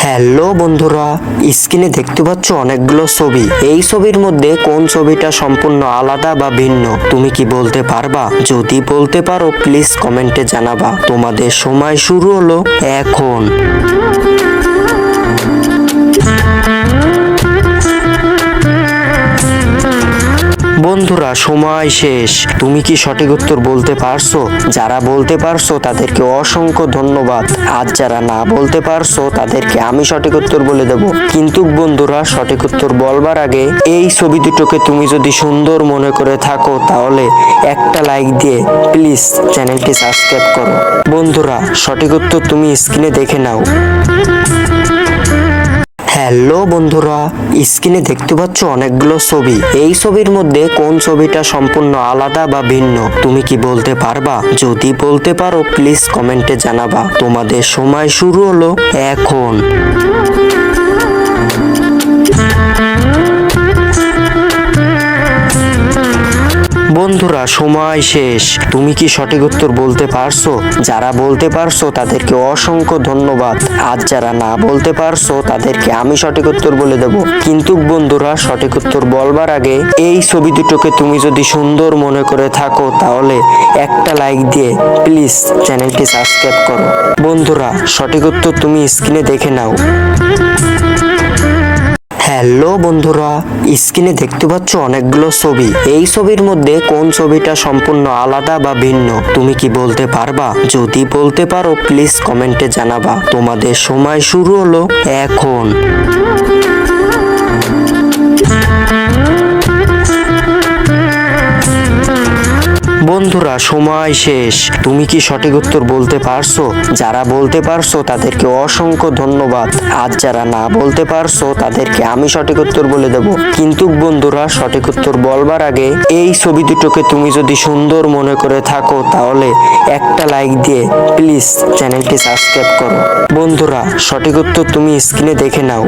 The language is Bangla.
হ্যালো বন্ধুরা, স্ক্রিনে দেখতে পাচ্ছ অনেকগুলো ছবি। এই ছবির মধ্যে কোন ছবিটা সম্পূর্ণ আলাদা বা ভিন্ন তুমি কি বলতে পারবা? যদি বলতে পারো প্লিজ কমেন্টে জানাবা। তোমাদের সময় শুরু হলো এখন। বন্ধুরা সময় শেষ। তুমি কি সঠিক উত্তর বলতে পারছো? যারা বলতে পারছো তাদেরকে অসংখ্য ধন্যবাদ। আর যারা না বলতে পারছো তাদেরকে আমি সঠিক উত্তর বলে দেব। কিন্তু বন্ধুরা সঠিক উত্তর বলবার আগে এই ছবি দুটোকে তুমি যদি সুন্দর মনে করে থাকো তাহলে একটা লাইক দিয়ে প্লিজ চ্যানেলটি সাবস্ক্রাইব করো। বন্ধুরা সঠিক উত্তর তুমি স্ক্রিনে দেখে নাও। হ্যালো বন্ধুরা, স্ক্রিনে দেখতে পাচ্ছ অনেকগুলো ছবি। এই ছবির মধ্যে কোন ছবিটা সম্পূর্ণ আলাদা বা ভিন্ন তুমি কি বলতে পারবা? যদি বলতে পারো প্লিজ কমেন্টে জানাবা। তোমাদের সময় শুরু হলো এখন। বন্ধুরা সময় শেষ। তুমি কি সঠিক উত্তর বলতে পারছো? যারা বলতে পারছো তাদেরকে অসংখ্য ধন্যবাদ। আর যারা না বলতে পারছো তাদেরকে আমি সঠিক উত্তর বলে দেব। কিন্তু বন্ধুরা সঠিক উত্তর বলবার আগে এই ছবি দুটোকে তুমি যদি সুন্দর মনে করে থাকো তাহলে একটা লাইক দিয়ে প্লিজ চ্যানেলটি সাবস্ক্রাইব করো। বন্ধুরা সঠিক উত্তর তুমি স্ক্রিনে দেখে নাও। হ্যালো বন্ধুরা, স্ক্রিনে দেখতে পাচ্ছ অনেকগুলো ছবি। এই ছবির মধ্যে কোন ছবিটা সম্পূর্ণ আলাদা বা ভিন্ন তুমি কি বলতে পারবা? যদি বলতে পারো প্লিজ কমেন্টে জানাবা। তোমাদের সময় শুরু হলো এখন। বন্ধুরা সময় শেষ। তুমি কি সঠিক উত্তর বলতে পারছো? যারা বলতে পারছো তাদেরকে অসংখ্য ধন্যবাদ। আর যারা না বলতে পারছো তাদেরকে আমি সঠিক উত্তর বলে দেব। কিন্তু বন্ধুরা সঠিক উত্তর বলবার আগে এই ছবি দুটোকে তুমি যদি সুন্দর মনে করে থাকো তাহলে একটা লাইক দিয়ে প্লিজ চ্যানেলটি সাবস্ক্রাইব করো। বন্ধুরা সঠিক উত্তর তুমি স্ক্রিনে দেখে নাও।